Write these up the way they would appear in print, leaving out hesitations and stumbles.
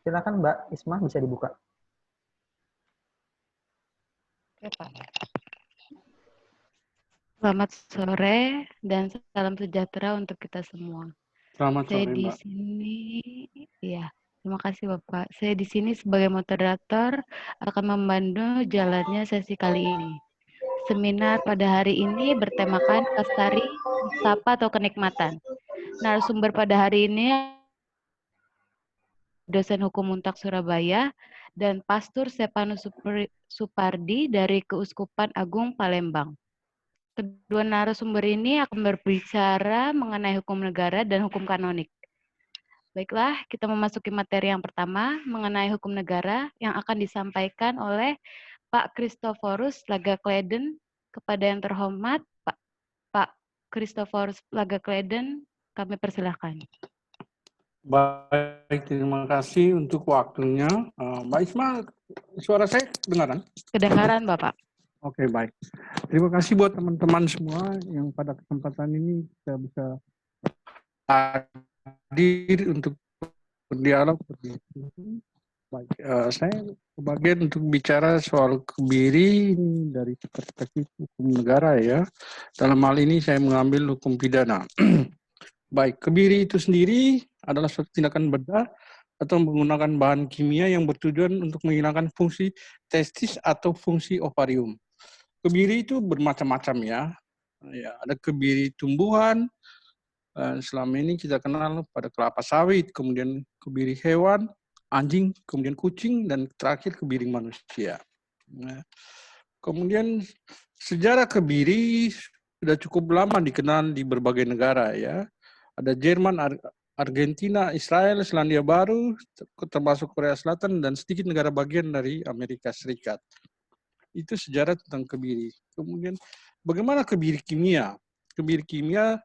Silakan Mbak Isma, bisa dibuka. Oke, Pak. Selamat sore dan salam sejahtera untuk kita semua. Selamat Saya sore, di Mbak. sini, ya, terima kasih Bapak. Saya di sini sebagai moderator akan membantu jalannya sesi kali ini. Seminar pada hari ini bertemakan Lestari, Sapa atau Kenikmatan. Narasumber pada hari ini dosen hukum Untak Surabaya dan Pastor Stefanus Supardi dari Keuskupan Agung Palembang. Kedua narasumber ini akan berbicara mengenai hukum negara dan hukum kanonik. Baiklah, kita memasuki materi yang pertama mengenai hukum negara yang akan disampaikan oleh Pak Christophorus Lagakleden. Kepada yang terhormat, Pak Christophorus Lagakleden, kami persilahkan. Baik, terima kasih untuk waktunya. Mbak Isma, suara saya kedengaran? Kedengaran, Bapak. Oke, baik. Terima kasih buat teman-teman semua yang pada kesempatan ini kita bisa hadir untuk berdialog. Baik, saya kebagian untuk bicara soal kebiri ini dari perspektif hukum negara ya. Dalam hal ini saya mengambil hukum pidana. Baik, kebiri itu sendiri adalah suatu tindakan bedah atau menggunakan bahan kimia yang bertujuan untuk menghilangkan fungsi testis atau fungsi ovarium. Kebiri itu bermacam-macam ya. Ada kebiri tumbuhan, selama ini kita kenal pada kelapa sawit, kemudian kebiri hewan, anjing, kemudian kucing, dan terakhir kebiri manusia. Kemudian sejarah kebiri sudah cukup lama dikenal di berbagai negara ya. Ada Jerman, Argentina, Israel, Selandia Baru, termasuk Korea Selatan, dan sedikit negara bagian dari Amerika Serikat. Itu sejarah tentang kebiri. Kemudian bagaimana kebiri kimia? Kebiri kimia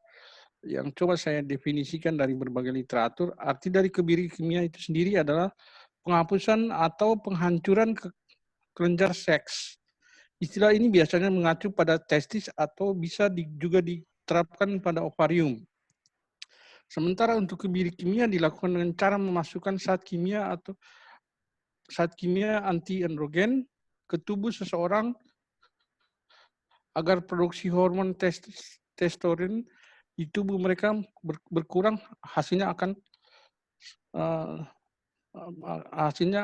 yang coba saya definisikan dari berbagai literatur, arti dari kebiri kimia itu sendiri adalah penghapusan atau penghancuran kelenjar seks. Istilah ini biasanya mengacu pada testis atau bisa juga diterapkan pada ovarium. Sementara untuk kebiri kimia dilakukan dengan cara memasukkan zat kimia atau zat kimia anti-androgen ke tubuh seseorang agar produksi hormon testosteron di tubuh mereka berkurang, hasilnya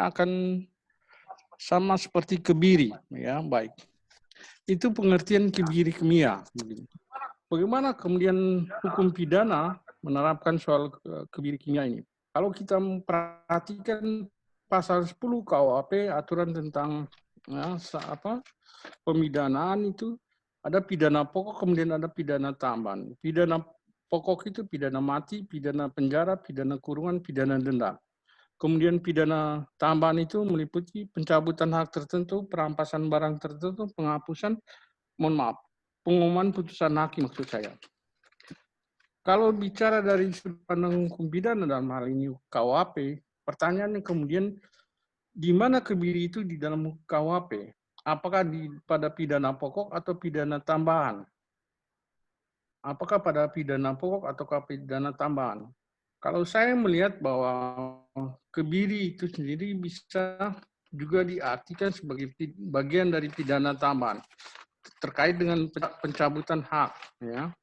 akan sama seperti kebiri ya. Baik, itu pengertian kebiri kimia. Bagaimana kemudian hukum pidana menerapkan soal kebiri kimia ini? Kalau kita memperhatikan pasal 10 KUHP, aturan tentang pemidanaan itu ada pidana pokok, kemudian ada pidana tambahan. Pidana pokok itu pidana mati, pidana penjara, pidana kurungan, pidana denda. Kemudian pidana tambahan itu meliputi pencabutan hak tertentu, perampasan barang tertentu, penghapusan, pengumuman putusan hakim maksud saya. Kalau bicara dari sudut pandang hukum pidana dalam hal ini KUHP, pertanyaannya kemudian di mana kebiri itu di dalam KUHP? Apakah pada pidana pokok atau pidana tambahan? Apakah pada pidana pokok atau pidana tambahan? Kalau saya melihat bahwa kebiri itu sendiri bisa juga diartikan sebagai bagian dari pidana tambahan terkait dengan pencabutan hak. Ya.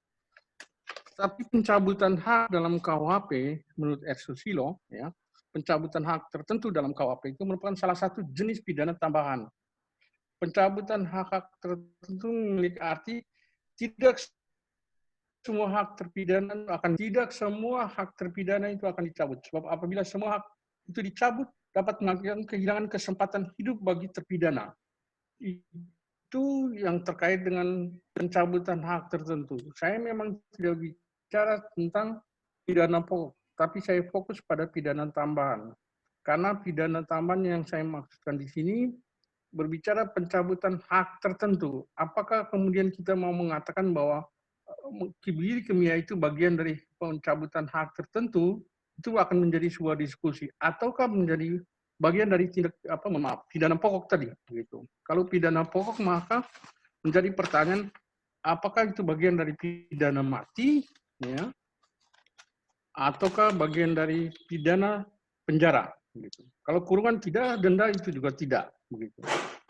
Tapi pencabutan hak dalam KUHP menurut R. Susilo, ya, pencabutan hak tertentu dalam KUHP itu merupakan salah satu jenis pidana tambahan. Pencabutan hak tertentu memiliki arti tidak semua hak terpidana itu akan dicabut. Sebab apabila semua hak itu dicabut dapat mengakibatkan kehilangan kesempatan hidup bagi terpidana. Itu yang terkait dengan pencabutan hak tertentu. Saya memang tidak bicara tentang pidana pokok, tapi saya fokus pada pidana tambahan. Karena pidana tambahan yang saya maksudkan di sini berbicara pencabutan hak tertentu. Apakah kemudian kita mau mengatakan bahwa kebiri kimia itu bagian dari pencabutan hak tertentu, itu akan menjadi sebuah diskusi, ataukah menjadi bagian dari pidana pokok tadi, gitu. Kalau pidana pokok maka menjadi pertanyaan apakah itu bagian dari pidana mati, ya, ataukah bagian dari pidana penjara, begitu. Kalau kurungan tidak, denda itu juga tidak, begitu.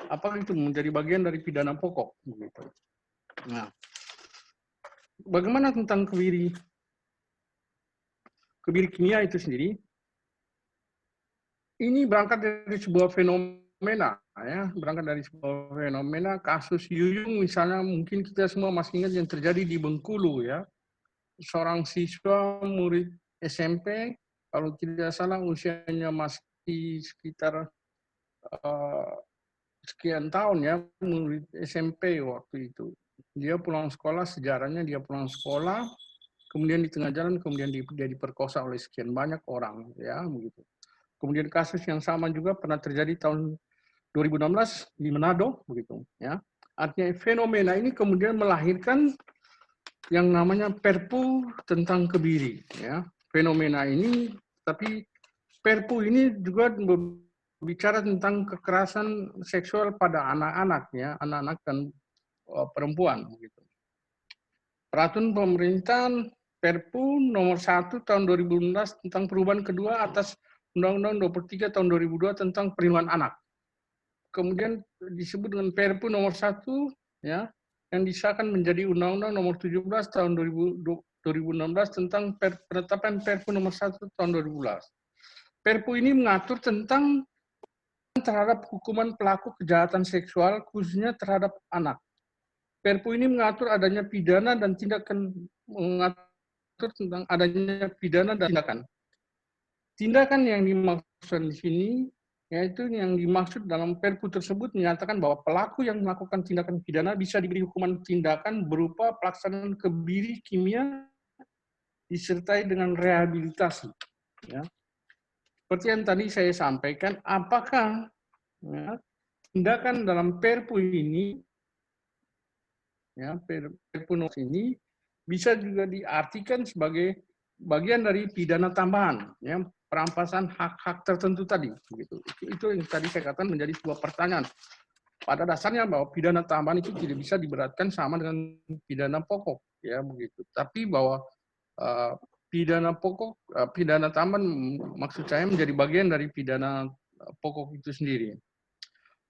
Apakah itu menjadi bagian dari pidana pokok, begitu. Nah, bagaimana tentang kebiri kimia itu sendiri? Ini berangkat dari sebuah fenomena, ya, berangkat dari sebuah fenomena kasus Yuyung misalnya, mungkin kita semua masih ingat yang terjadi di Bengkulu, ya, seorang siswa murid SMP, kalau tidak salah usianya masih sekitar sekian tahun, ya, murid SMP waktu itu. Dia pulang sekolah, sejarahnya dia pulang sekolah, kemudian di tengah jalan kemudian dia diperkosa oleh sekian banyak orang, ya, begitu. Kemudian kasus yang sama juga pernah terjadi tahun 2016 di Manado, begitu, ya. Artinya fenomena ini kemudian melahirkan yang namanya Perpu tentang kebiri, ya. Fenomena ini, tapi Perpu ini juga bicara tentang kekerasan seksual pada anak-anak, ya, anak-anak dan perempuan, begitu. Peraturan pemerintahan Perpu nomor 1 tahun 2016 tentang perubahan kedua atas Undang-Undang 23 tahun 2002 tentang perlindungan anak. Kemudian disebut dengan Perpu nomor 1, ya, yang disahkan menjadi Undang-Undang nomor 17 tahun 2016 tentang penetapan Perpu nomor 1 tahun 2012. Perpu ini mengatur tentang terhadap hukuman pelaku kejahatan seksual, khususnya terhadap anak. Perpu ini mengatur adanya pidana dan tindakan, mengatur tentang adanya pidana dan tindakan. Tindakan yang dimaksud di sini, yaitu yang dimaksud dalam Perpu tersebut menyatakan bahwa pelaku yang melakukan tindakan pidana bisa diberi hukuman tindakan berupa pelaksanaan kebiri kimia disertai dengan rehabilitasi. Ya. Seperti yang tadi saya sampaikan, apakah, ya, tindakan dalam Perpu ini, ya, Perpu ini bisa juga diartikan sebagai bagian dari pidana tambahan, ya, perampasan hak-hak tertentu tadi, begitu. Itu yang tadi saya katakan menjadi sebuah pertanyaan. Pada dasarnya bahwa pidana tambahan itu tidak bisa diberatkan sama dengan pidana pokok, ya, begitu. Tapi bahwa pidana pokok, pidana tambahan maksud saya menjadi bagian dari pidana pokok itu sendiri.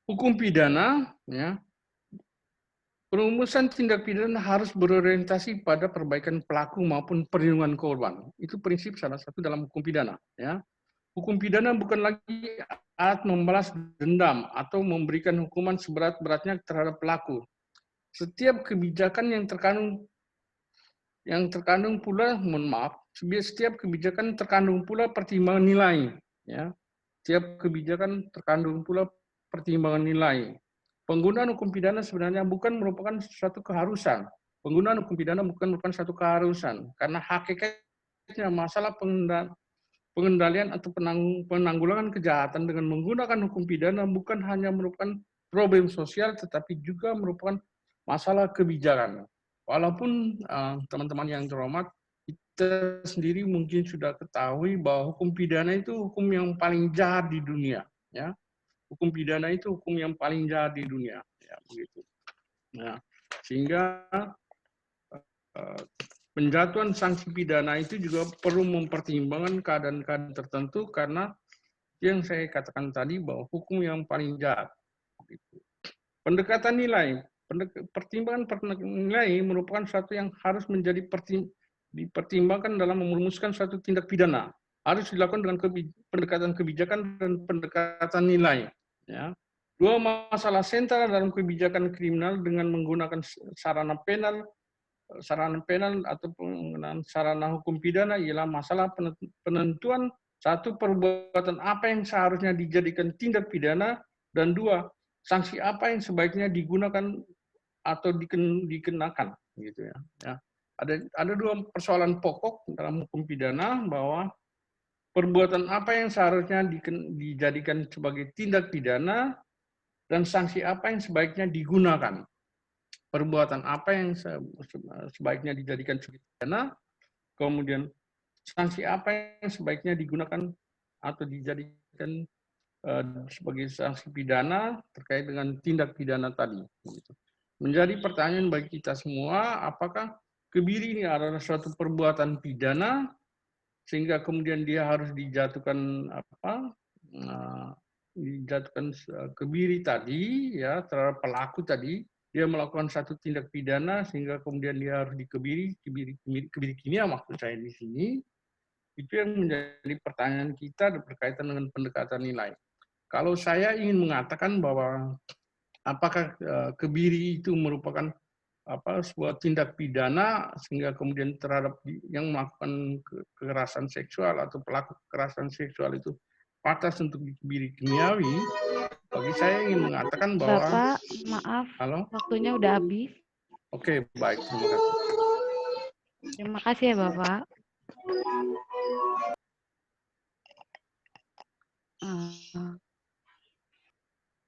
Hukum pidana, ya, perumusan tindak pidana harus berorientasi pada perbaikan pelaku maupun perlindungan korban. Itu prinsip salah satu dalam hukum pidana, ya. Hukum pidana bukan lagi alat membalas dendam atau memberikan hukuman seberat-beratnya terhadap pelaku. Setiap kebijakan yang terkandung pula, mohon maaf, setiap kebijakan terkandung pula pertimbangan nilai, ya. Setiap kebijakan terkandung pula pertimbangan nilai. Penggunaan hukum pidana sebenarnya bukan merupakan suatu keharusan. Penggunaan hukum pidana bukan merupakan suatu keharusan, karena hakikatnya masalah pengendalian atau penanggulangan kejahatan dengan menggunakan hukum pidana bukan hanya merupakan problem sosial, tetapi juga merupakan masalah kebijakan. Walaupun teman-teman yang terhormat, kita sendiri mungkin sudah ketahui bahwa hukum pidana itu hukum yang paling jahat di dunia, ya. Hukum pidana itu hukum yang paling jahat di dunia, ya, begitu. Nah, sehingga penjatuhan sanksi pidana itu juga perlu mempertimbangkan keadaan-keadaan tertentu, karena yang saya katakan tadi bahwa hukum yang paling jahat. Begitu. Pendekatan nilai, pertimbangan nilai merupakan satu yang harus menjadi dipertimbangkan dalam merumuskan suatu tindak pidana. Harus dilakukan dengan pendekatan kebijakan dan pendekatan nilai. Ya. Dua masalah sentral dalam kebijakan kriminal dengan menggunakan sarana penal atau penggunaan sarana hukum pidana ialah masalah penentuan satu, perbuatan apa yang seharusnya dijadikan tindak pidana, dan dua, sanksi apa yang sebaiknya digunakan atau dikenakan, gitu, ya. Ya. Ada dua persoalan pokok dalam hukum pidana, bahwa perbuatan apa yang seharusnya dijadikan sebagai tindak pidana dan sanksi apa yang sebaiknya digunakan. Perbuatan apa yang sebaiknya dijadikan sebagai pidana, kemudian sanksi apa yang sebaiknya digunakan atau dijadikan sebagai sanksi pidana terkait dengan tindak pidana tadi. Menjadi pertanyaan bagi kita semua, apakah kebiri ini adalah suatu perbuatan pidana sehingga kemudian dia harus dijatuhkan dijatuhkan kebiri tadi, ya, terhadap pelaku tadi, dia melakukan satu tindak pidana sehingga kemudian dia harus dikebiri, kebiri kimia maksud saya di sini, itu yang menjadi pertanyaan kita berkaitan dengan pendekatan nilai. Kalau saya ingin mengatakan bahwa apakah kebiri itu merupakan sebuah tindak pidana sehingga kemudian terhadap yang melakukan kekerasan seksual atau pelaku kekerasan seksual itu pantas untuk dikebiri kimiawi, bagi saya ingin mengatakan bahwa Bapak, maaf, halo, waktunya udah habis. oke, baik, terima kasih. Terima kasih ya Bapak.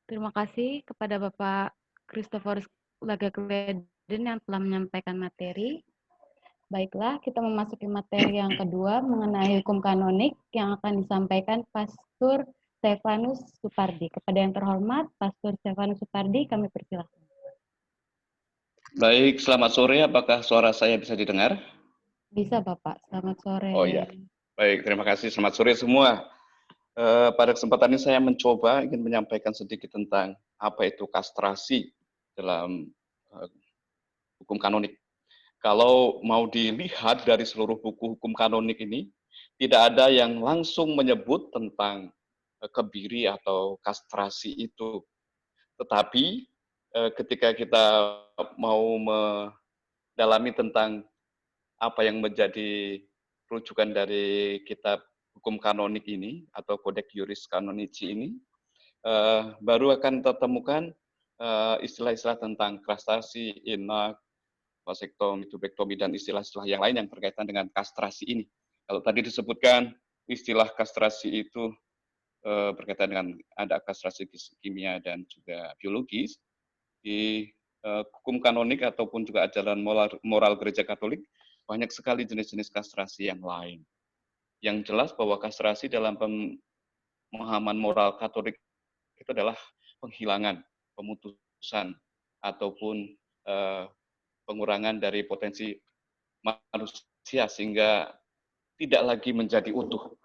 Terima kasih kepada Bapak Christopher Lagakleden yang telah menyampaikan materi. Baiklah, kita memasuki materi yang kedua mengenai hukum kanonik yang akan disampaikan Pastor Stefanus Supardi. Kepada yang terhormat, Pastor Stefanus Supardi, kami persilakan. Baik, selamat sore. Apakah suara saya bisa didengar? Bisa Bapak, selamat sore. Oh iya, baik, terima kasih. Selamat sore semua. Pada kesempatan ini saya mencoba ingin menyampaikan sedikit tentang apa itu kastrasi dalam hukum kanonik. Kalau mau dilihat dari seluruh buku hukum kanonik ini, tidak ada yang langsung menyebut tentang kebiri atau kastrasi itu. Tetapi ketika kita mau mendalami tentang apa yang menjadi rujukan dari kitab hukum kanonik ini atau Codex Iuris Canonici ini, baru akan tertemukan istilah-istilah tentang kastrasi, inak, vasektomi, tubektomi, dan istilah-istilah yang lain yang berkaitan dengan kastrasi ini. Kalau tadi disebutkan istilah kastrasi itu berkaitan dengan ada kastrasi kimia dan juga biologis, di hukum kanonik ataupun juga ajaran moral Gereja Katolik, banyak sekali jenis-jenis kastrasi yang lain. Yang jelas bahwa kastrasi dalam pemahaman moral Katolik itu adalah penghilangan, pemutusan, ataupun pengurangan dari potensi manusia sehingga tidak lagi menjadi utuh.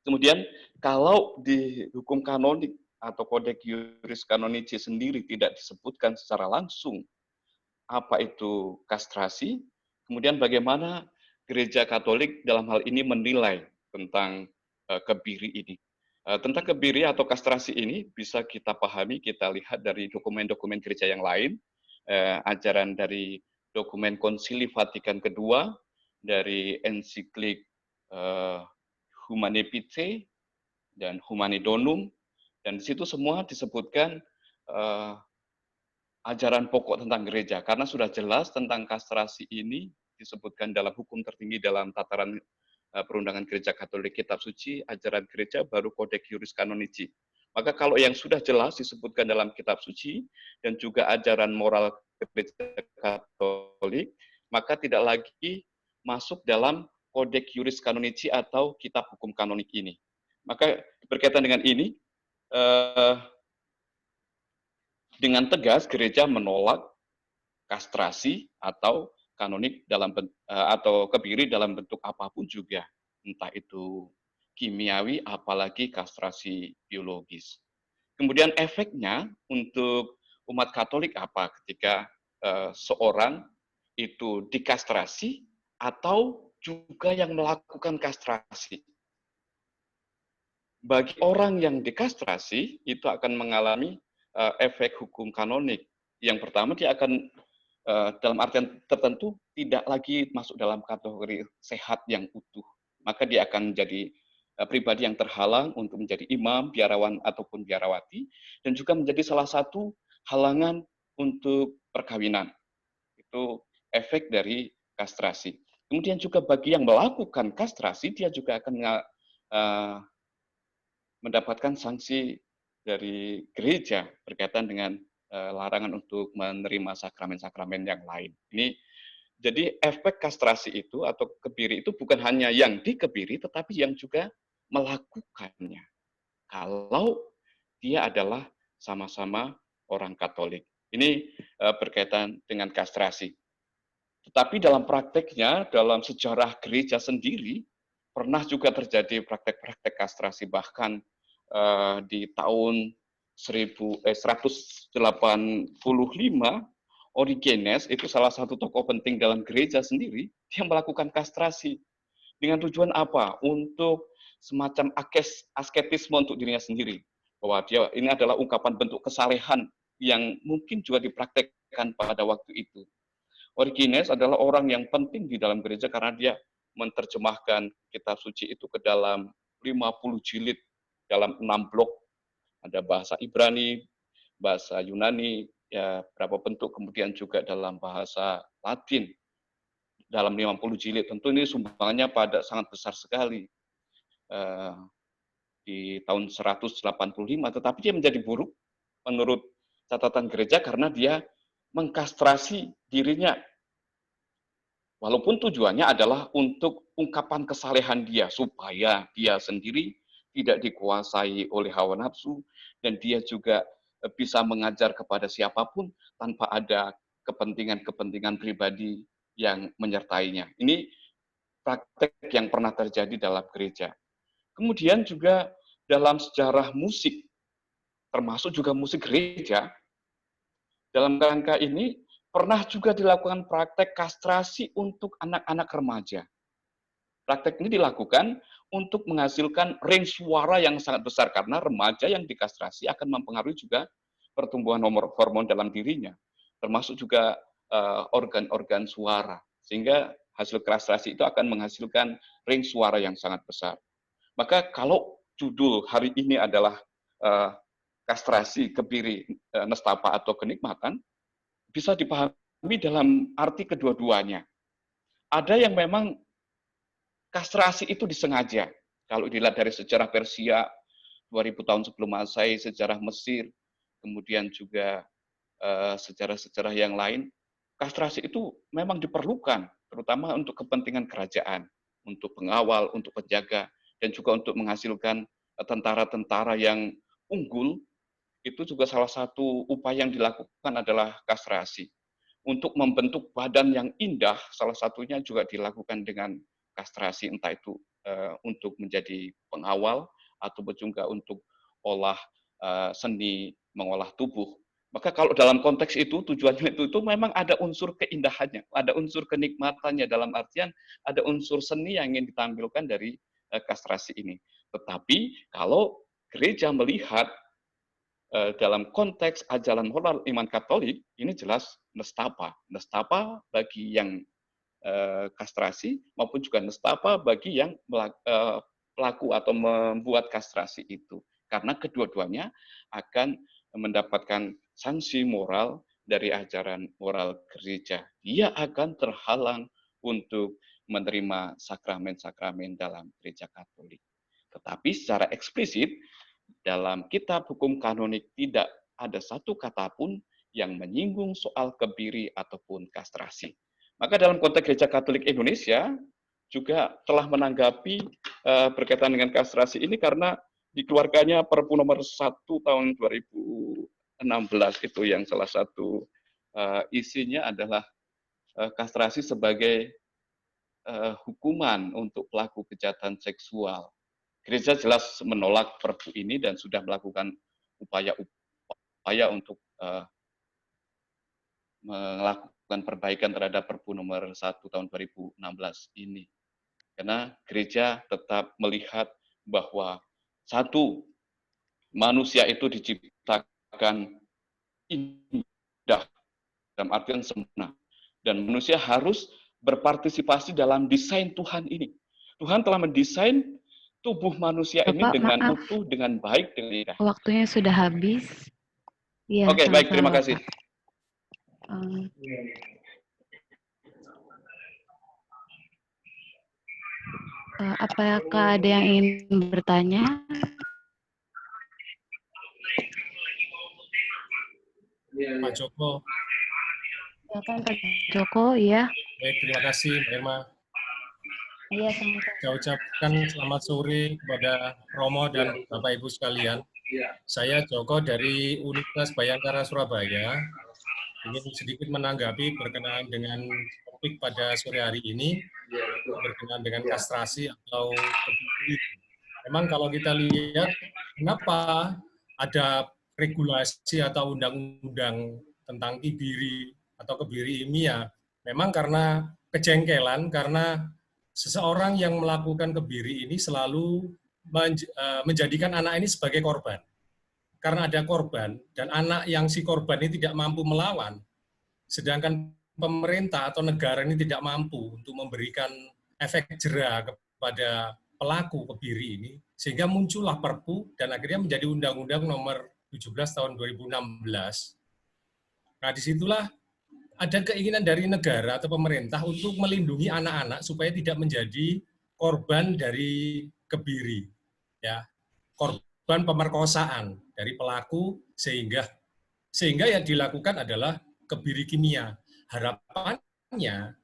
Kemudian kalau di hukum kanonik atau Codex Iuris Canonici sendiri tidak disebutkan secara langsung apa itu kastrasi, kemudian bagaimana Gereja Katolik dalam hal ini menilai tentang kebiri ini. Tentang kebiri atau kastrasi ini bisa kita pahami, kita lihat dari dokumen-dokumen gereja yang lain, ajaran dari dokumen Konsili Vatikan II, dari ensiklik Humanae Vitae dan Humanae Donum, dan di situ semua disebutkan ajaran pokok tentang gereja, karena sudah jelas tentang kastrasi ini disebutkan dalam hukum tertinggi dalam tataran perundangan gereja Katolik, kitab suci, ajaran gereja, baru Codex Iuris Canonici. Maka kalau yang sudah jelas disebutkan dalam kitab suci dan juga ajaran moral gereja Katolik, maka tidak lagi masuk dalam Codex Iuris Canonici atau kitab hukum kanonik ini. Maka berkaitan dengan ini, dengan tegas gereja menolak kastrasi atau kanonik dalam atau kebiri dalam bentuk apapun juga, entah itu kimiawi apalagi kastrasi biologis. Kemudian efeknya untuk umat Katolik apa ketika seorang itu dikastrasi atau juga yang melakukan kastrasi. Bagi orang yang dikastrasi itu akan mengalami efek hukum kanonik. Yang pertama dia akan dalam artian tertentu tidak lagi masuk dalam kategori sehat yang utuh. Maka dia akan menjadi pribadi yang terhalang untuk menjadi imam, biarawan ataupun biarawati, dan juga menjadi salah satu halangan untuk perkawinan. Itu efek dari kastrasi. Kemudian juga bagi yang melakukan kastrasi, dia juga akan mendapatkan sanksi dari gereja berkaitan dengan larangan untuk menerima sakramen-sakramen yang lain. Ini jadi efek kastrasi itu atau kebiri itu bukan hanya yang dikebiri, tetapi yang juga melakukannya. Kalau dia adalah sama-sama orang Katolik. Ini berkaitan dengan kastrasi. Tetapi dalam prakteknya, dalam sejarah gereja sendiri, pernah juga terjadi praktek-praktek kastrasi, bahkan di tahun 185, Origenes itu salah satu tokoh penting dalam gereja sendiri, dia melakukan kastrasi. Dengan tujuan apa? Untuk semacam asketisme untuk dirinya sendiri. Bahwa dia ini adalah ungkapan bentuk kesalehan yang mungkin juga dipraktekkan pada waktu itu. Origenes adalah orang yang penting di dalam gereja karena dia menerjemahkan kitab suci itu ke dalam 50 jilid dalam 6 blok. Ada bahasa Ibrani, bahasa Yunani, ya berapa bentuk, kemudian juga dalam bahasa Latin dalam 50 jilid. Tentu ini sumbangannya sangat besar sekali di tahun 185, tetapi dia menjadi buruk menurut catatan gereja karena dia mengkastrasi dirinya. Walaupun tujuannya adalah untuk ungkapan kesalehan dia, supaya dia sendiri tidak dikuasai oleh hawa nafsu, dan dia juga bisa mengajar kepada siapapun tanpa ada kepentingan-kepentingan pribadi yang menyertainya. Ini praktek yang pernah terjadi dalam gereja. Kemudian juga dalam sejarah musik, termasuk juga musik gereja, dalam rangka ini pernah juga dilakukan praktek kastrasi untuk anak-anak remaja. Praktek ini dilakukan untuk menghasilkan range suara yang sangat besar, karena remaja yang dikastrasi akan mempengaruhi juga pertumbuhan hormon dalam dirinya, termasuk juga organ-organ suara, sehingga hasil kastrasi itu akan menghasilkan range suara yang sangat besar. Maka kalau judul hari ini adalah kastrasi, kebiri, nestapa, atau kenikmatan, bisa dipahami dalam arti kedua-duanya. Ada yang memang kastrasi itu disengaja. Kalau dilihat dari sejarah Persia, 2000 tahun sebelum Masehi, sejarah Mesir, kemudian juga sejarah-sejarah yang lain, kastrasi itu memang diperlukan, terutama untuk kepentingan kerajaan, untuk pengawal, untuk penjaga, dan juga untuk menghasilkan tentara-tentara yang unggul. Itu juga salah satu upaya yang dilakukan adalah kastrasi. Untuk membentuk badan yang indah, salah satunya juga dilakukan dengan kastrasi, entah itu untuk menjadi pengawal atau juga untuk olah seni mengolah tubuh. Maka kalau dalam konteks itu tujuannya itu memang ada unsur keindahannya, ada unsur kenikmatannya, dalam artian ada unsur seni yang ingin ditampilkan dari kastrasi ini. Tetapi kalau gereja melihat dalam konteks ajaran moral iman Katolik, ini jelas nestapa. Nestapa bagi yang kastrasi maupun juga nestapa bagi yang pelaku atau membuat kastrasi itu. Karena kedua-duanya akan mendapatkan sanksi moral dari ajaran moral gereja. Dia akan terhalang untuk menerima sakramen-sakramen dalam gereja Katolik. Tetapi secara eksplisit, dalam kitab hukum kanonik tidak ada satu kata pun yang menyinggung soal kebiri ataupun kastrasi. Maka dalam konteks Gereja Katolik Indonesia juga telah menanggapi berkaitan dengan kastrasi ini karena dikeluarkannya Perpu nomor 1 tahun 2016 itu yang salah satu isinya adalah kastrasi sebagai hukuman untuk pelaku kejahatan seksual. Gereja jelas menolak Perpu ini dan sudah melakukan upaya untuk melakukan perbaikan terhadap Perpu nomor 1 tahun 2016 ini. Karena gereja tetap melihat bahwa satu, manusia itu diciptakan indah, dalam artian sempurna. Dan manusia harus berpartisipasi dalam desain Tuhan ini. Tuhan telah mendesain tubuh manusia ini dengan utuh, dengan baik, dengan indah. Waktunya sudah habis. Ya, Oke, baik, terima kasih. Apakah ada yang ingin bertanya? Pak Joko. Silakan Pak Joko, ya. Baik, terima kasih Mbak Irma. Iya, sama-sama. Saya ucapkan selamat sore kepada Romo dan Bapak Ibu sekalian. Saya Joko dari Universitas Bayangkara Surabaya. Ingin sedikit menanggapi berkenaan dengan topik pada sore hari ini, berkenaan dengan kastrasi atau kebiri. Memang kalau kita lihat kenapa ada regulasi atau undang-undang tentang kebiri atau kebiri ilmiah? Memang karena kejengkelan, karena seseorang yang melakukan kebiri ini selalu menjadikan anak ini sebagai korban. Karena ada korban, dan anak yang si korban ini tidak mampu melawan, sedangkan pemerintah atau negara ini tidak mampu untuk memberikan efek jera kepada pelaku kebiri ini, sehingga muncullah Perpu dan akhirnya menjadi Undang-Undang Nomor 17 tahun 2016. Nah, disitulah ada keinginan dari negara atau pemerintah untuk melindungi anak-anak supaya tidak menjadi korban dari kebiri, ya, korban pemerkosaan dari pelaku, sehingga yang dilakukan adalah kebiri kimia. Harapannya,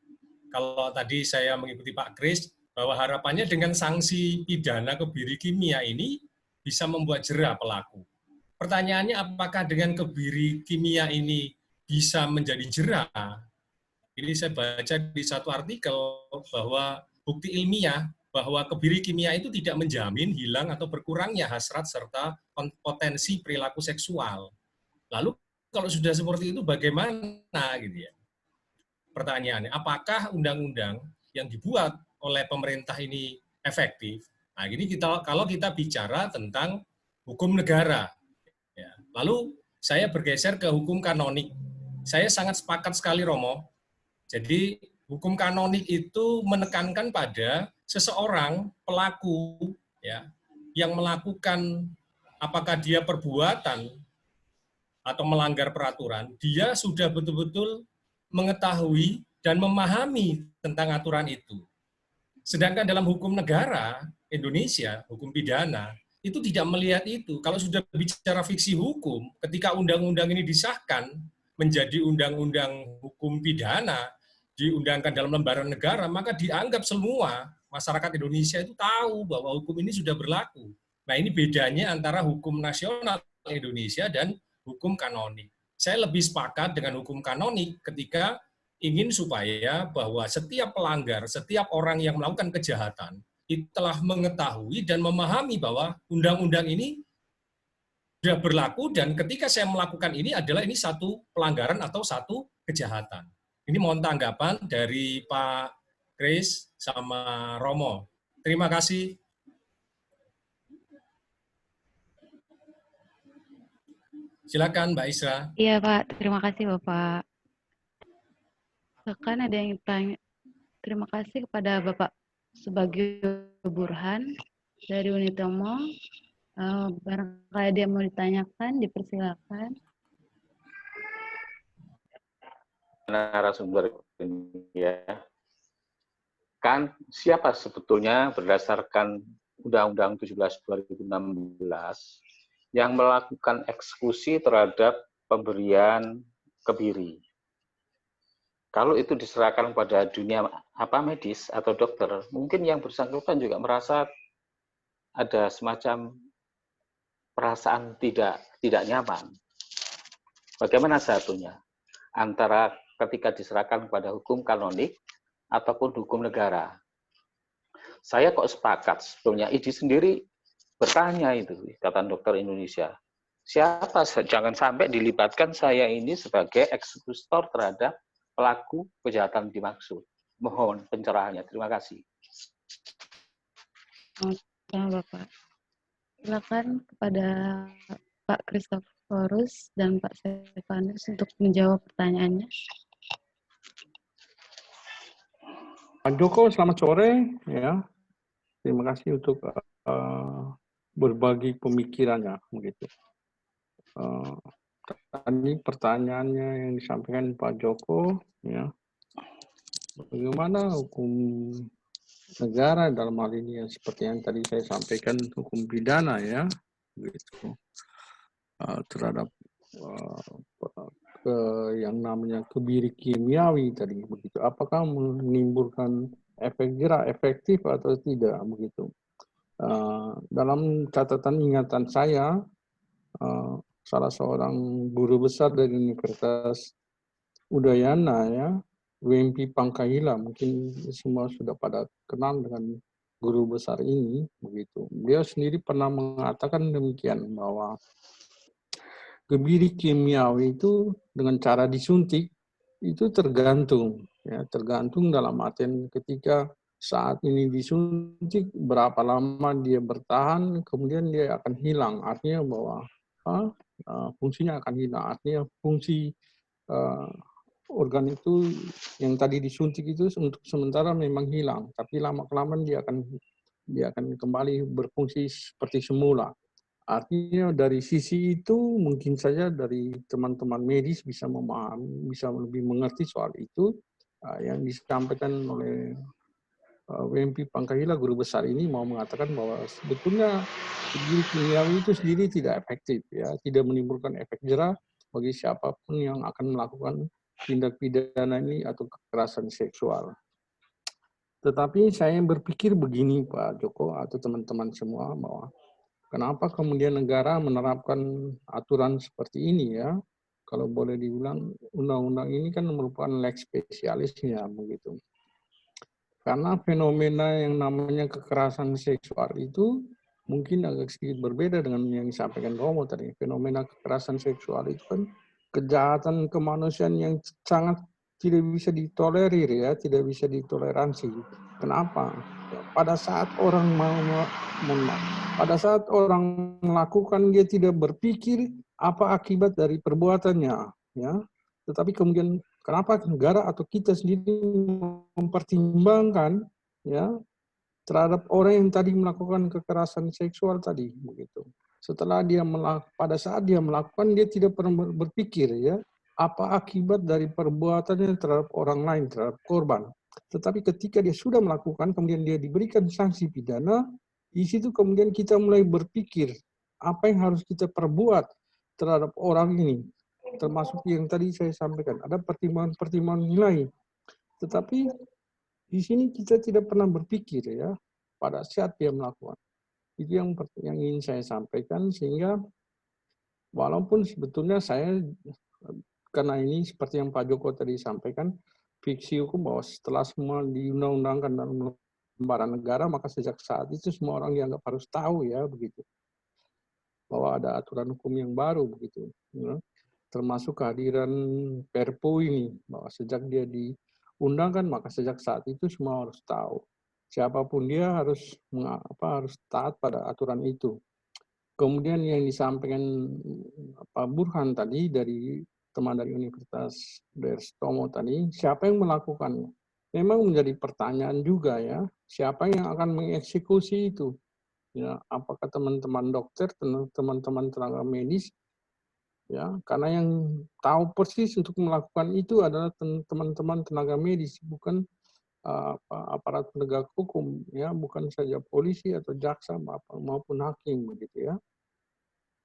kalau tadi saya mengikuti Pak Kris, bahwa harapannya dengan sanksi pidana kebiri kimia ini bisa membuat jera pelaku. Pertanyaannya, apakah dengan kebiri kimia ini bisa menjadi jera? Ini saya baca di satu artikel bahwa bukti ilmiah bahwa kebiri kimia itu tidak menjamin hilang atau berkurangnya hasrat serta potensi perilaku seksual. Lalu kalau sudah seperti itu bagaimana gitu ya? Pertanyaannya, apakah undang-undang yang dibuat oleh pemerintah ini efektif? Nah, ini kalau kita bicara tentang hukum negara. Ya. Lalu saya bergeser ke hukum kanonik. Saya sangat sepakat sekali, Romo. Jadi hukum kanonik itu menekankan pada seseorang pelaku, ya, yang melakukan, apakah dia perbuatan atau melanggar peraturan, dia sudah betul-betul mengetahui dan memahami tentang aturan itu. Sedangkan dalam hukum negara Indonesia, hukum pidana, itu tidak melihat itu. Kalau sudah bicara fiksi hukum, ketika undang-undang ini disahkan menjadi undang-undang hukum pidana, diundangkan dalam lembaran negara, maka dianggap semua masyarakat Indonesia itu tahu bahwa hukum ini sudah berlaku. Nah, ini bedanya antara hukum nasional Indonesia dan hukum kanonik. Saya lebih sepakat dengan hukum kanonik ketika ingin supaya bahwa setiap pelanggar, setiap orang yang melakukan kejahatan, itu telah mengetahui dan memahami bahwa undang-undang ini sudah berlaku, dan ketika saya melakukan ini adalah ini satu pelanggaran atau satu kejahatan. Ini mohon tanggapan dari Pak Kris sama Romo. Terima kasih. Silakan Mbak Isra. Iya Pak, terima kasih Bapak. Bahkan ada yang tanya, terima kasih kepada Bapak Subagio Burhan dari Unitomo. Barangkali dia mau ditanyakan, dipersilakan. Narasumber ini ya, kan siapa sebetulnya berdasarkan Undang-Undang 17/2016 yang melakukan eksekusi terhadap pemberian kebiri? Kalau itu diserahkan pada dunia medis atau dokter, mungkin yang bersangkutan juga merasa ada semacam perasaan tidak nyaman. Bagaimana satunya antara ketika diserahkan kepada hukum kanonik ataupun hukum negara? Saya kok sepakat sebetulnya, ID sendiri bertanya itu, Ikatan Dokter Indonesia. Siapa, jangan sampai dilibatkan saya ini sebagai eksekutor terhadap pelaku kejahatan dimaksud. Mohon pencerahannya. Terima kasih. Sama Bapak. Silakan kepada Pak Kristoforus dan Pak Stefanus untuk menjawab pertanyaannya. Pak Joko, selamat sore. Ya, terima kasih untuk berbagi pemikirannya, begitu. Tadi pertanyaannya yang disampaikan Pak Joko, ya, bagaimana hukum negara dalam hal ini, ya, seperti yang tadi saya sampaikan, hukum pidana, ya, begitu, terhadap yang namanya kebiri kimiawi tadi, begitu. Apakah menimbulkan efek jera efektif atau tidak, begitu? Dalam catatan ingatan saya, salah seorang guru besar dari Universitas Udayana, ya, WMP Pangkahila, mungkin semua sudah pada kenal dengan guru besar ini, begitu. beliau sendiri pernah mengatakan demikian, bahwa kebiri kimiawi itu dengan cara disuntik itu tergantung, ya, tergantung dalam artian ketika saat ini disuntik berapa lama dia bertahan, kemudian dia akan hilang, artinya bahwa fungsinya akan hilang, artinya fungsi organ itu yang tadi disuntik itu untuk sementara memang hilang, tapi lama-kelamaan dia akan kembali berfungsi seperti semula. Artinya dari sisi itu mungkin saja dari teman-teman medis bisa memahami, bisa lebih mengerti soal itu yang disampaikan oleh WMP Pangkahila, guru besar ini mau mengatakan bahwa sebetulnya kebiri kimiawi itu sendiri tidak efektif, ya, tidak menimbulkan efek jerah bagi siapapun yang akan melakukan tindak pidana ini atau kekerasan seksual. Tetapi saya berpikir begini Pak Joko atau teman-teman semua, bahwa kenapa kemudian negara menerapkan aturan seperti ini, ya? Kalau boleh dibilang undang-undang ini kan merupakan lex spesialisnya begitu. Karena fenomena yang namanya kekerasan seksual itu mungkin agak sedikit berbeda dengan yang disampaikan Romo tadi. Fenomena kekerasan seksual itu kan kejahatan kemanusiaan yang sangat tidak bisa ditolerir, ya, tidak bisa ditoleransi. Kenapa? Pada saat orang pada saat orang melakukan, dia tidak berpikir apa akibat dari perbuatannya, ya. Tetapi kemudian kenapa negara atau kita sendiri mempertimbangkan, ya, terhadap orang yang tadi melakukan kekerasan seksual tadi begitu. Setelah pada saat dia melakukan, dia tidak pernah berpikir, ya, apa akibat dari perbuatannya terhadap orang lain, terhadap korban. Tetapi ketika dia sudah melakukan, kemudian dia diberikan sanksi pidana, di situ kemudian kita mulai berpikir apa yang harus kita perbuat terhadap orang ini, termasuk yang tadi saya sampaikan, ada pertimbangan-pertimbangan nilai. Tetapi di sini kita tidak pernah berpikir, ya, pada saat dia melakukan. Itu yang ingin saya sampaikan, sehingga walaupun sebetulnya saya, karena ini seperti yang Pak Joko tadi sampaikan, fiksi hukum bahwa setelah semua diundang-undangkan dalam lembaran negara, maka sejak saat itu semua orang dianggap harus tahu, ya, begitu, bahwa ada aturan hukum yang baru begitu, ya. Termasuk kehadiran Perpu ini, bahwa sejak dia diundangkan maka sejak saat itu semua harus tahu. Siapapun dia harus taat pada aturan itu. Kemudian yang disampaikan Pak Burhan tadi dari teman dari Universitas Daerah tadi, siapa yang melakukannya? Memang menjadi pertanyaan juga, ya, siapa yang akan mengeksekusi itu? Ya, apakah teman-teman dokter, teman-teman tenaga medis? Ya, karena yang tahu persis untuk melakukan itu adalah teman-teman tenaga medis, bukan aparat penegak hukum, ya, bukan saja polisi atau jaksa maupun hakim begitu, ya.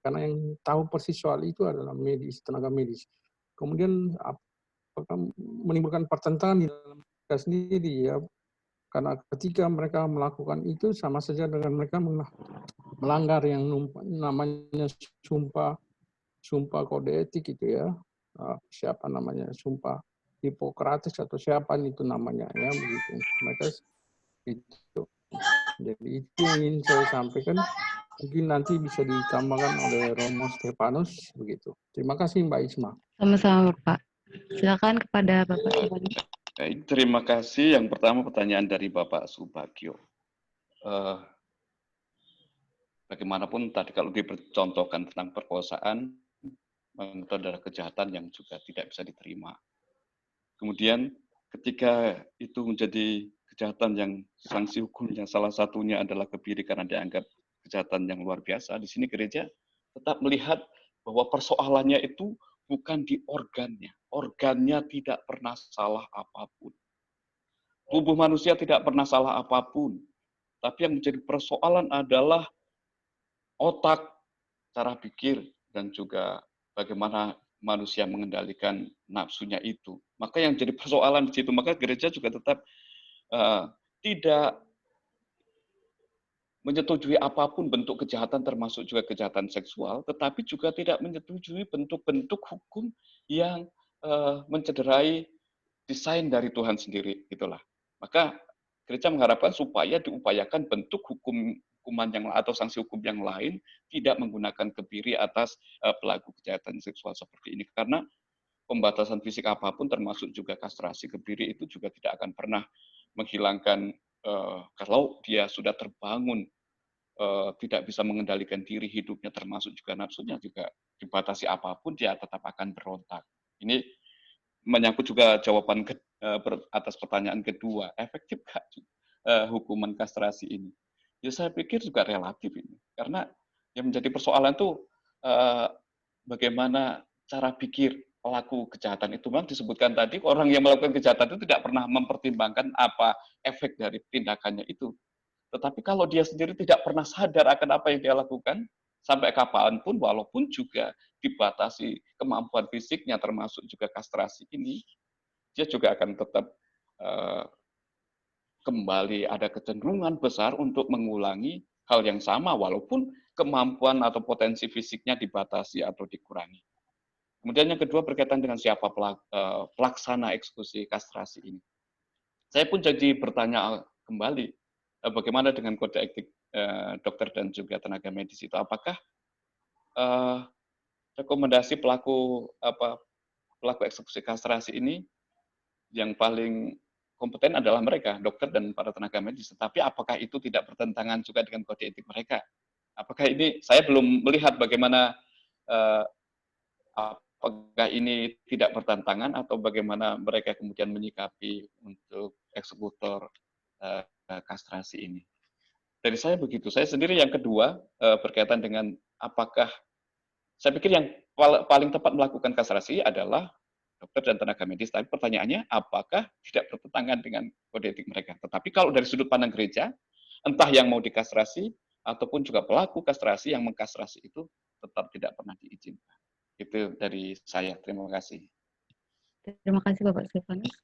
Karena yang tahu persis soal itu adalah medis, tenaga medis. Kemudian apakah menimbulkan pertentangan di dalam mereka sendiri, ya, karena ketika mereka melakukan itu sama saja dengan mereka melanggar yang namanya sumpah kode etik itu, ya, siapa namanya, sumpah Hipokrates atau siapa itu namanya, ya, begitu. Mereka itu. Jadi itu yang ingin saya sampaikan, mungkin nanti bisa ditambahkan oleh Romo Stefanus begitu. Terima kasih Mbak Isma. Sama-sama Pak. Silakan kepada Bapak Subagio. Baik, terima kasih. Yang pertama pertanyaan dari Bapak Subagio. Bagaimanapun tadi kalau dipercontohkan tentang perkosaan, itu adalah kejahatan yang juga tidak bisa diterima. Kemudian ketika itu menjadi kejahatan yang sanksi hukumnya salah satunya adalah kebiri karena dianggap kejahatan yang luar biasa, di sini gereja tetap melihat bahwa persoalannya itu bukan di organnya. Organnya tidak pernah salah apapun. Tubuh manusia tidak pernah salah apapun. Tapi yang menjadi persoalan adalah otak, cara pikir, dan juga bagaimana manusia mengendalikan nafsunya itu. Maka yang jadi persoalan di situ, maka gereja juga tetap tidak menyetujui apapun bentuk kejahatan, termasuk juga kejahatan seksual, tetapi juga tidak menyetujui bentuk-bentuk hukum yang mencederai desain dari Tuhan sendiri. Itulah. Maka gereja mengharapkan supaya diupayakan bentuk hukum hukuman yang atau sanksi hukum yang lain tidak menggunakan kebiri atas pelaku kejahatan seksual seperti ini. Karena pembatasan fisik apapun termasuk juga kastrasi kebiri itu juga tidak akan pernah menghilangkan kalau dia sudah terbangun tidak bisa mengendalikan diri hidupnya termasuk juga nafsunya juga dibatasi apapun dia tetap akan berontak. Ini menyangkut juga jawaban atas pertanyaan kedua, efektif nggak hukuman kastrasi ini? Ya saya pikir juga relatif ini, karena yang menjadi persoalan itu bagaimana cara pikir pelaku kejahatan itu. Memang disebutkan tadi orang yang melakukan kejahatan itu tidak pernah mempertimbangkan apa efek dari tindakannya itu. Tetapi kalau dia sendiri tidak pernah sadar akan apa yang dia lakukan, sampai kapanpun, walaupun juga dibatasi kemampuan fisiknya, termasuk juga kastrasi ini, dia juga akan tetap kembali ada kecenderungan besar untuk mengulangi hal yang sama, walaupun kemampuan atau potensi fisiknya dibatasi atau dikurangi. Kemudian yang kedua berkaitan dengan siapa pelaksana eksekusi kastrasi ini. Saya pun jadi bertanya kembali, bagaimana dengan kode etik dokter dan juga tenaga medis itu? Apakah rekomendasi pelaku eksekusi kastrasi ini yang paling kompeten adalah mereka, dokter dan para tenaga medis. Tetapi apakah itu tidak bertentangan juga dengan kode etik mereka? Apakah ini, saya belum melihat bagaimana apakah ini tidak bertentangan atau bagaimana mereka kemudian menyikapi untuk eksekutor kastrasi ini. Dari saya begitu. Saya sendiri yang kedua berkaitan dengan apakah, saya pikir yang paling tepat melakukan kastrasi adalah dokter dan tenaga medis. Tapi pertanyaannya, apakah tidak bertentangan dengan kode etik mereka? Tetapi kalau dari sudut pandang gereja, entah yang mau dikastrasi ataupun juga pelaku kastrasi yang mengkastrasi itu tetap tidak pernah diizinkan. Itu dari saya. Terima kasih. Terima kasih Bapak Stefanus.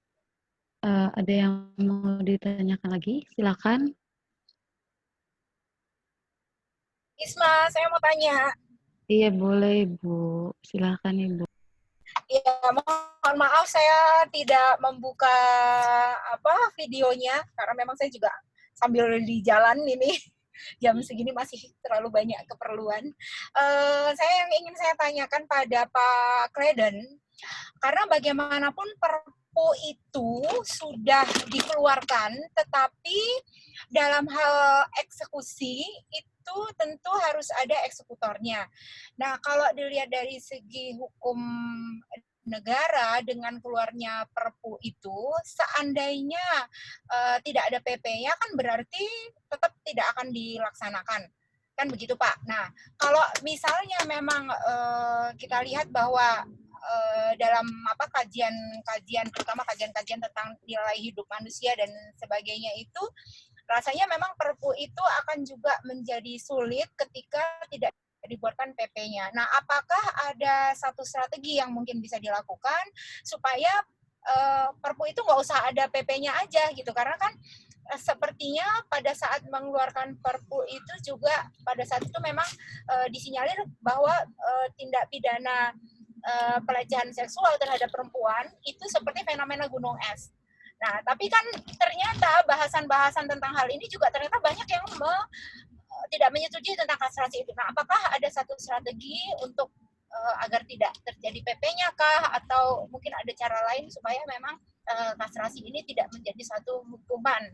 Ada yang mau ditanyakan lagi? Silakan. Isma, saya mau tanya. Iya boleh Bu. Silakan Ibu. Ya, mohon maaf saya tidak membuka videonya karena memang saya juga sambil di jalan ini. Jam segini masih terlalu banyak keperluan. Yang ingin saya tanyakan pada Pak Kleden, karena bagaimanapun Perpu itu sudah dikeluarkan, tetapi dalam hal eksekusi itu tentu harus ada eksekutornya. Nah, kalau dilihat dari segi hukum negara dengan keluarnya Perpu itu, seandainya tidak ada PP-nya kan berarti tetap tidak akan dilaksanakan. Kan begitu Pak. Nah, kalau misalnya memang kita lihat bahwa dalam kajian terutama kajian-kajian tentang nilai hidup manusia dan sebagainya itu, rasanya memang Perpu itu akan juga menjadi sulit ketika tidak dibuatkan PP-nya. Nah, apakah ada satu strategi yang mungkin bisa dilakukan supaya Perpu itu nggak usah ada PP-nya aja gitu? Karena kan sepertinya pada saat mengeluarkan Perpu itu juga pada saat itu memang disinyalir bahwa tindak pidana pelecehan seksual terhadap perempuan itu seperti fenomena gunung es. Nah, tapi kan ternyata bahasan-bahasan tentang hal ini juga ternyata banyak yang tidak menyetujui tentang kastrasi itu. Nah, apakah ada satu strategi untuk agar tidak terjadi PP-nya kah? Atau mungkin ada cara lain supaya memang kastrasi ini tidak menjadi satu hukuman?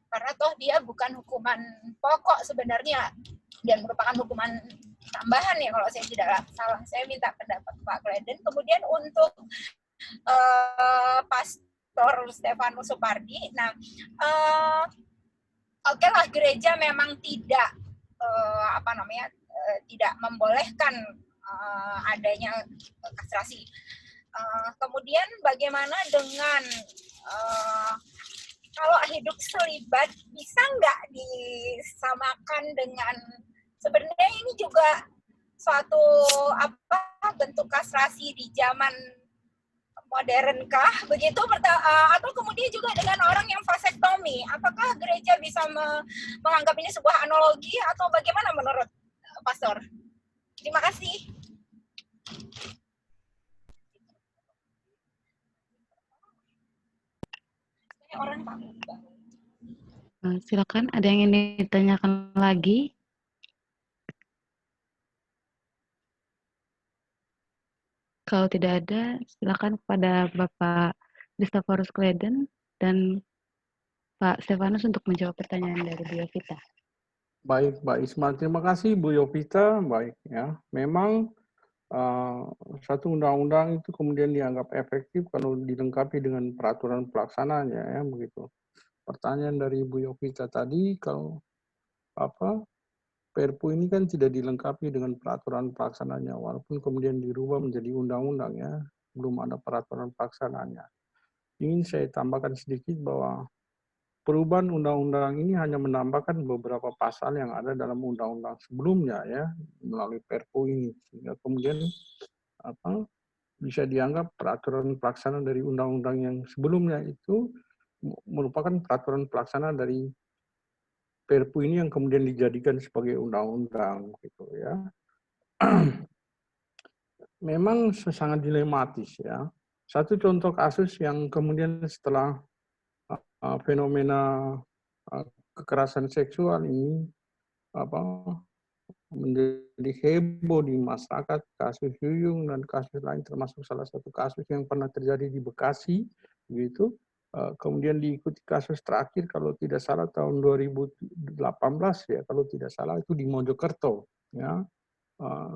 Karena toh dia bukan hukuman pokok sebenarnya, dan merupakan hukuman tambahan ya kalau saya tidak salah. Saya minta pendapat Pak Kleden. Kemudian untuk Pastor Stefanus Supardi, nah oke lah gereja memang tidak tidak membolehkan adanya kastrasi. Kemudian bagaimana dengan kalau hidup selibat, bisa nggak disamakan dengan, sebenarnya ini juga suatu bentuk kastrasi di zaman modern kah begitu, atau kemudian juga dengan orang yang vasektomi, apakah gereja bisa menganggap ini sebuah analogi atau bagaimana menurut Pastor? Terima kasih. Silakan, ada yang ingin ditanyakan lagi? Kalau tidak ada, silakan kepada Bapak Christophorus Kleden dan Pak Stefanus untuk menjawab pertanyaan dari Bu Yovita. Baik, Mbak Isma. Terima kasih, Bu Yovita. Baik, ya. Memang satu undang-undang itu kemudian dianggap efektif kalau dilengkapi dengan peraturan pelaksanaannya, ya, begitu. Pertanyaan dari Bu Yovita tadi, kalau Perpu ini kan tidak dilengkapi dengan peraturan pelaksanaannya, walaupun kemudian dirubah menjadi undang-undang, ya, belum ada peraturan pelaksanaannya. Ingin saya tambahkan sedikit bahwa perubahan undang-undang ini hanya menambahkan beberapa pasal yang ada dalam undang-undang sebelumnya, ya, melalui Perpu ini, sehingga kemudian bisa dianggap peraturan pelaksana dari undang-undang yang sebelumnya itu merupakan peraturan pelaksana dari Perpu ini yang kemudian dijadikan sebagai undang-undang, gitu, ya. Memang sangat dilematis, ya. Satu contoh kasus yang kemudian setelah fenomena kekerasan seksual ini menjadi heboh di masyarakat, kasus Yuyung dan kasus lain, termasuk salah satu kasus yang pernah terjadi di Bekasi, begitu. Kemudian diikuti kasus terakhir kalau tidak salah tahun 2018, ya, kalau tidak salah itu di Mojokerto, ya.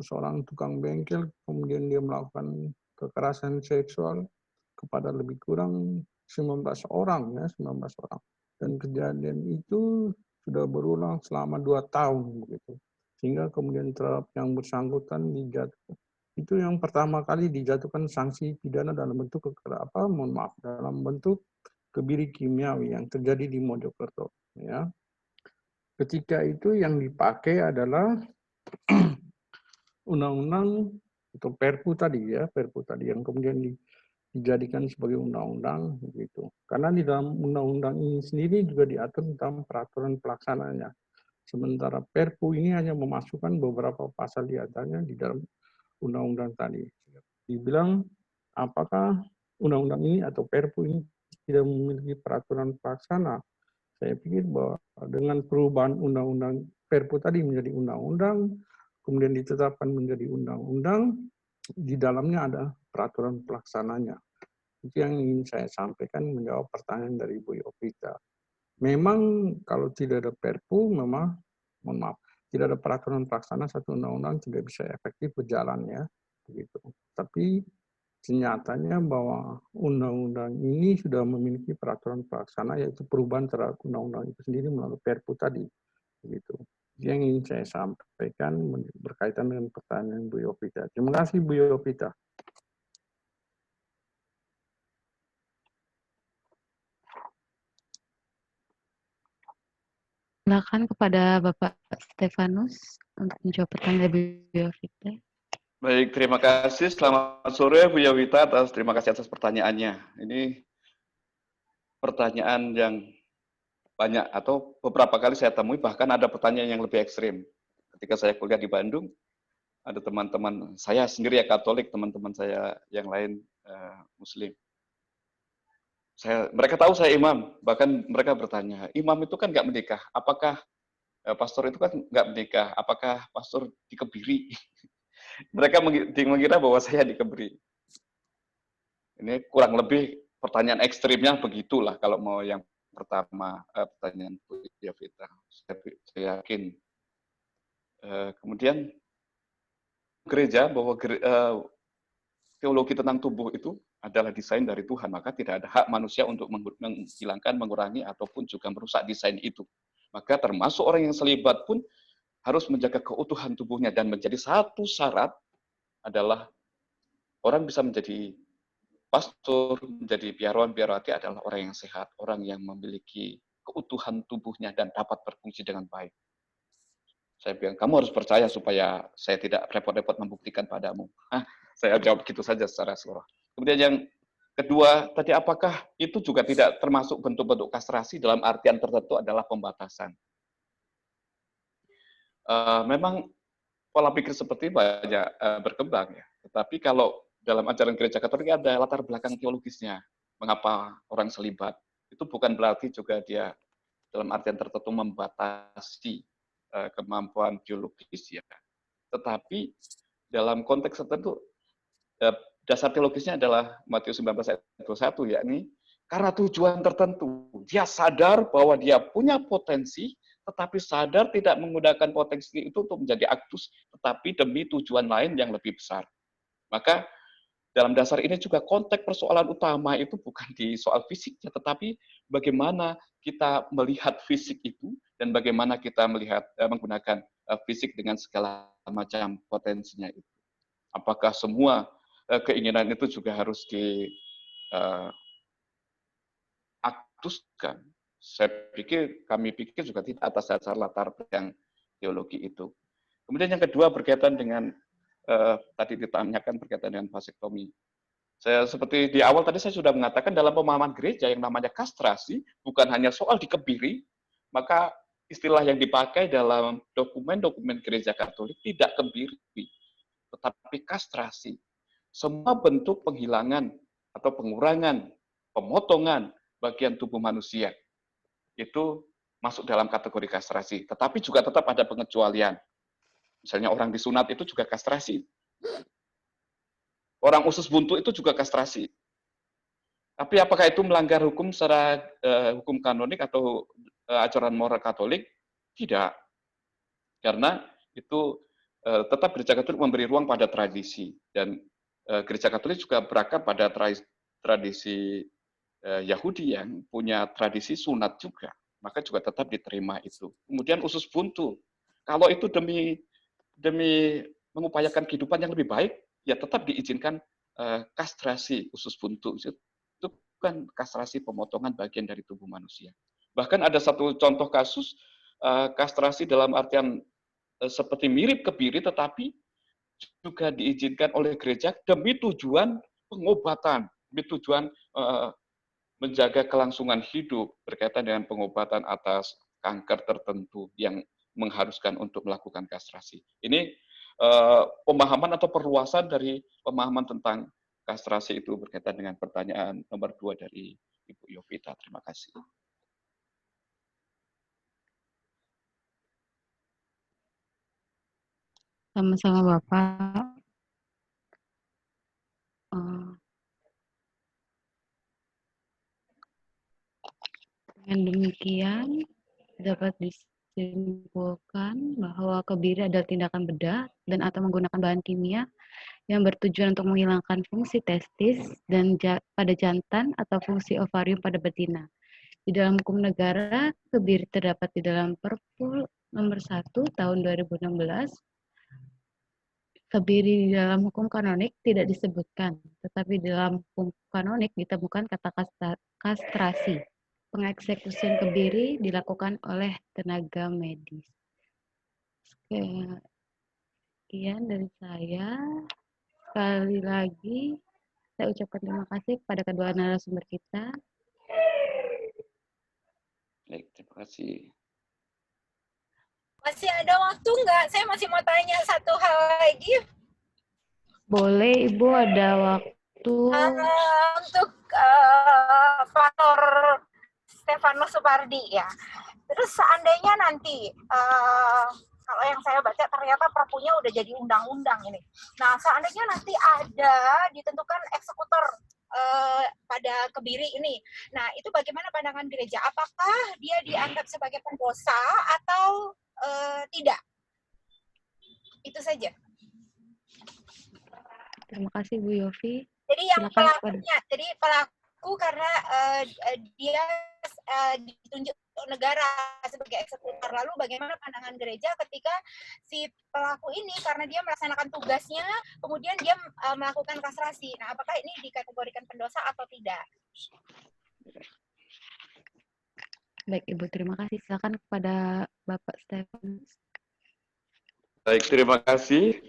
Seorang tukang bengkel kemudian dia melakukan kekerasan seksual kepada lebih kurang 19 orang, ya, 19 orang. Dan kejadian itu sudah berulang selama 2 tahun, begitu. Sehingga kemudian terhadap yang bersangkutan dijatuhkan. Itu yang pertama kali dijatuhkan sanksi pidana dalam bentuk dalam bentuk kebiri kimiawi yang terjadi di Mojokerto, ya. Ketika itu yang dipakai adalah undang-undang atau Perpu tadi, ya, Perpu tadi yang kemudian dijadikan sebagai undang-undang, begitu. Karena di dalam undang-undang ini sendiri juga diatur tentang peraturan pelaksananya. Sementara Perpu ini hanya memasukkan beberapa pasal di antaranya di dalam undang-undang tadi. Dibilang apakah undang-undang ini atau Perpu ini tidak memiliki peraturan pelaksana? Saya pikir bahwa dengan perubahan undang-undang Perpu tadi menjadi undang-undang, kemudian ditetapkan menjadi undang-undang, di dalamnya ada peraturan pelaksananya. Itu yang ingin saya sampaikan menjawab pertanyaan dari Bu Yovita. Memang kalau tidak ada Perpu, memang, mohon maaf, tidak ada peraturan pelaksana, satu undang-undang tidak bisa efektif berjalan, ya, begitu. Tapi nyatanya bahwa undang-undang ini sudah memiliki peraturan pelaksana, yaitu perubahan terhadap undang-undang itu sendiri melalui Perpu tadi, begitu. Yang ingin saya sampaikan berkaitan dengan pertanyaan Bu Yovita. Terima kasih, Bu Yovita. Silakan kepada Bapak Stefanus untuk menjawab pertanyaan dari Bu Yovita. Baik, terima kasih. Selamat sore Bu Yovita, terima kasih atas pertanyaannya. Ini pertanyaan yang banyak atau beberapa kali saya temui, bahkan ada pertanyaan yang lebih ekstrim. Ketika saya kuliah di Bandung, ada teman-teman saya sendiri ya Katolik, teman-teman saya yang lain Muslim. Mereka tahu saya imam, bahkan mereka bertanya, imam itu kan nggak menikah, apakah pastor itu kan nggak menikah, apakah pastor dikebiri? Mereka mengira bahwa saya dikebiri. Ini kurang lebih pertanyaan ekstrimnya begitulah kalau mau yang pertama pertanyaan Bu Yovita. Saya yakin. Kemudian gereja bahwa teologi tentang tubuh itu adalah desain dari Tuhan, maka tidak ada hak manusia untuk menghilangkan, mengurangi, ataupun juga merusak desain itu. Maka termasuk orang yang selibat pun harus menjaga keutuhan tubuhnya, dan menjadi satu syarat adalah orang bisa menjadi pastor, menjadi biarawan-biarawati adalah orang yang sehat, orang yang memiliki keutuhan tubuhnya dan dapat berfungsi dengan baik. Saya bilang, kamu harus percaya supaya saya tidak repot-repot membuktikan padamu. Saya jawab begitu saja secara keseluruhan. Kemudian yang kedua, tadi apakah itu juga tidak termasuk bentuk-bentuk kastrasi dalam artian tertentu adalah pembatasan. Memang pola pikir seperti banyak berkembang, ya. Tetapi kalau dalam ajaran gereja Katolik ada latar belakang teologisnya, mengapa orang selibat. Itu bukan berarti juga dia dalam artian tertentu membatasi kemampuan biologis ya. Tetapi dalam konteks tertentu dasar teologisnya adalah Matius 19 ayat 21, yakni karena tujuan tertentu. Dia sadar bahwa dia punya potensi, tetapi sadar tidak menggunakan potensi itu untuk menjadi aktus, tetapi demi tujuan lain yang lebih besar. Maka dalam dasar ini juga konteks persoalan utama itu bukan di soal fisiknya, tetapi bagaimana kita melihat fisik itu dan bagaimana kita melihat menggunakan fisik dengan segala macam potensinya itu. Apakah semua keinginan itu juga harus diaktuskan? Kami pikir juga tidak atas dasar latar yang teologi itu. Kemudian yang kedua berkaitan dengan tadi ditanyakan berkaitan dengan vasektomi. Saya seperti di awal tadi saya sudah mengatakan dalam pemahaman gereja yang namanya kastrasi bukan hanya soal dikebiri, maka istilah yang dipakai dalam dokumen-dokumen gereja Katolik tidak kebiri, tetapi kastrasi. Semua bentuk penghilangan atau pengurangan, pemotongan bagian tubuh manusia itu masuk dalam kategori kastrasi. Tetapi juga tetap ada pengecualian. Misalnya orang disunat itu juga kastrasi. Orang usus buntu itu juga kastrasi. Tapi apakah itu melanggar hukum secara hukum kanonik atau ajaran moral Katolik? Tidak. Karena itu tetap Gereja Katolik memberi ruang pada tradisi. Dan Gereja Katolik juga berakar pada tradisi Yahudi yang punya tradisi sunat juga. Maka juga tetap diterima itu. Kemudian usus buntu. Kalau itu demi mengupayakan kehidupan yang lebih baik, ya tetap diizinkan kastrasi usus buntu. Itu kan kastrasi pemotongan bagian dari tubuh manusia. Bahkan ada satu contoh kasus kastrasi dalam artian seperti mirip kebiri, tetapi juga diizinkan oleh gereja demi tujuan pengobatan, demi tujuan menjaga kelangsungan hidup berkaitan dengan pengobatan atas kanker tertentu yang mengharuskan untuk melakukan kastrasi. Ini pemahaman atau perluasan dari pemahaman tentang kastrasi itu berkaitan dengan pertanyaan nomor 2 dari Ibu Yovita. Terima kasih. Sama-sama Bapak. Dengan demikian, dapat disimpulkan bahwa kebiri adalah tindakan bedah dan atau menggunakan bahan kimia yang bertujuan untuk menghilangkan fungsi testis dan pada jantan atau fungsi ovarium pada betina. Di dalam hukum negara, kebiri terdapat di dalam Perpul nomor 1 tahun 2016. Kebiri di dalam hukum kanonik tidak disebutkan, tetapi di dalam hukum kanonik ditemukan kata kastrasi. Pengeksekusian kebiri dilakukan oleh tenaga medis. Sekian dari saya. Sekali lagi, saya ucapkan terima kasih kepada kedua narasumber kita. Baik, terima kasih. Masih ada waktu nggak? Saya masih mau tanya satu hal lagi. Boleh, Ibu, ada waktu. Untuk Pastor Stefanus Supardi ya. Terus seandainya nanti kalau yang saya baca ternyata perpunya udah jadi undang-undang ini. Nah, seandainya nanti ada ditentukan eksekutor pada kebiri ini. Nah, itu bagaimana pandangan gereja? Apakah dia dianggap sebagai pendosa atau tidak? Itu saja. Terima kasih Bu Yofi. Jadi yang Silakan pelaku karena dia ditunjuk negara sebagai eksekutor. Lalu bagaimana pandangan gereja ketika si pelaku ini karena dia melaksanakan tugasnya, kemudian dia melakukan kastrasi. Nah, apakah ini dikategorikan pendosa atau tidak? Baik, Ibu, terima kasih. Silakan kepada Bapak Stefanus. Baik, terima kasih.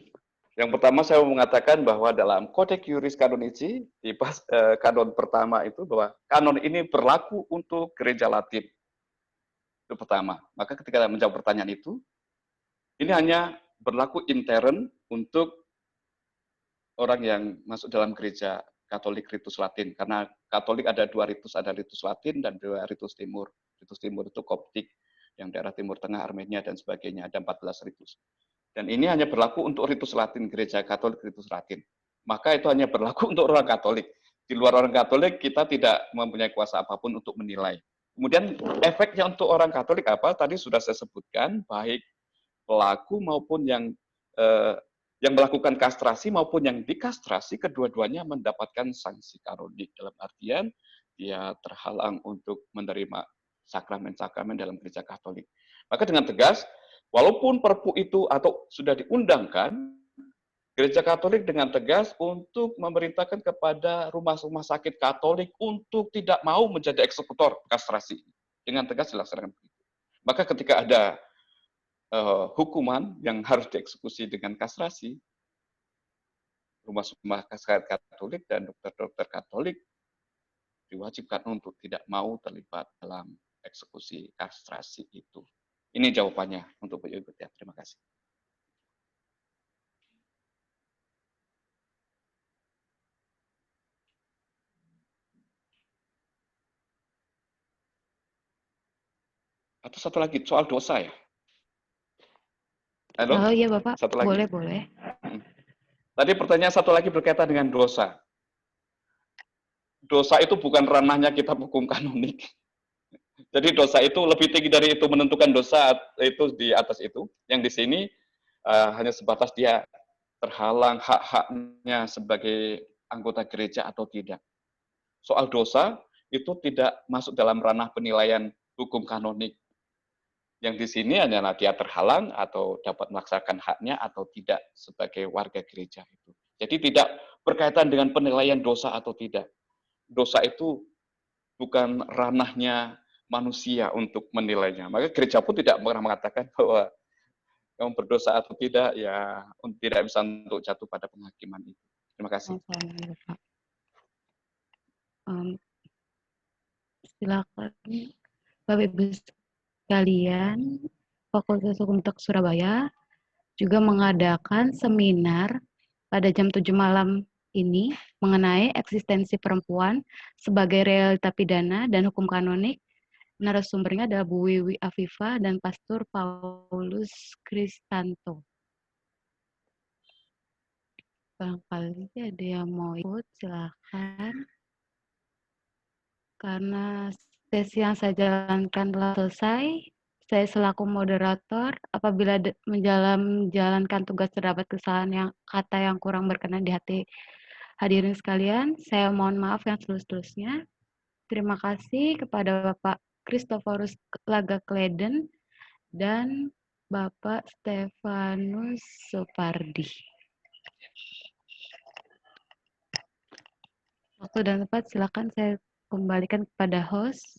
Yang pertama saya mau mengatakan bahwa dalam Codex Iuris Canonici di kanon pertama itu bahwa kanon ini berlaku untuk gereja Latin. Itu pertama. Maka ketika menjawab pertanyaan itu, ini hanya berlaku intern untuk orang yang masuk dalam gereja Katolik ritus Latin. Karena Katolik ada 2 ritus, ada ritus Latin dan 2 ritus Timur. Ritus Timur itu Koptik, yang daerah Timur Tengah, Armenia, dan sebagainya, ada 14 ritus. Dan ini hanya berlaku untuk ritus Latin, gereja Katolik ritus Latin. Maka itu hanya berlaku untuk orang Katolik. Di luar orang Katolik, kita tidak mempunyai kuasa apapun untuk menilai. Kemudian efeknya untuk orang Katolik apa? Tadi sudah saya sebutkan, baik pelaku maupun yang melakukan kastrasi maupun yang dikastrasi, kedua-duanya mendapatkan sanksi kanonik. Dalam artian, dia terhalang untuk menerima sakramen-sakramen dalam gereja Katolik. Maka dengan tegas, walaupun perpu itu atau sudah diundangkan, gereja Katolik dengan tegas untuk memerintahkan kepada rumah-rumah sakit Katolik untuk tidak mau menjadi eksekutor kastrasi. Dengan tegas dilaksanakan begitu. Maka ketika ada hukuman yang harus dieksekusi dengan kastrasi, rumah-rumah sakit Katolik dan dokter-dokter Katolik diwajibkan untuk tidak mau terlibat dalam eksekusi kastrasi itu. Ini jawabannya untuk Bu Ibu ya. Terima kasih. Atau satu lagi soal dosa ya. Halo? Oh iya Bapak, Satu lagi. boleh. Tadi pertanyaan satu lagi berkaitan dengan dosa. Dosa itu bukan ranahnya kitab hukum kanonik. Jadi dosa itu lebih tinggi dari itu, menentukan dosa itu di atas itu. Yang di sini hanya sebatas dia terhalang hak-haknya sebagai anggota gereja atau tidak. Soal dosa itu tidak masuk dalam ranah penilaian hukum kanonik. Yang di sini hanyalah dia terhalang atau dapat melaksanakan haknya atau tidak sebagai warga gereja itu. Jadi tidak berkaitan dengan penilaian dosa atau tidak. Dosa itu bukan ranahnya manusia untuk menilainya. Maka gereja pun tidak pernah mengatakan bahwa kamu berdosa atau tidak, ya tidak bisa untuk jatuh pada penghakiman itu. Terima kasih. Silakan Bapak Ibu sekalian, Fakultas Hukum Tek Surabaya juga mengadakan seminar pada jam 7 malam ini mengenai eksistensi perempuan sebagai realita pidana dan hukum kanonik. Narasumbernya adalah Bu Wiwi Afifa dan Pastor Paulus Kristanto. Barangkali ada yang mau ikut, silakan. Karena sesi yang saya jalankan telah selesai, saya selaku moderator, apabila menjalankan tugas terdapat kesalahan kata yang kurang berkenan di hati hadirin sekalian, saya mohon maaf yang setulus-tulusnya. Terima kasih kepada Bapak Christophorus Laga Kleden dan Bapak Stefanus Supardi. Waktu dan tempat silakan saya kembalikan kepada host.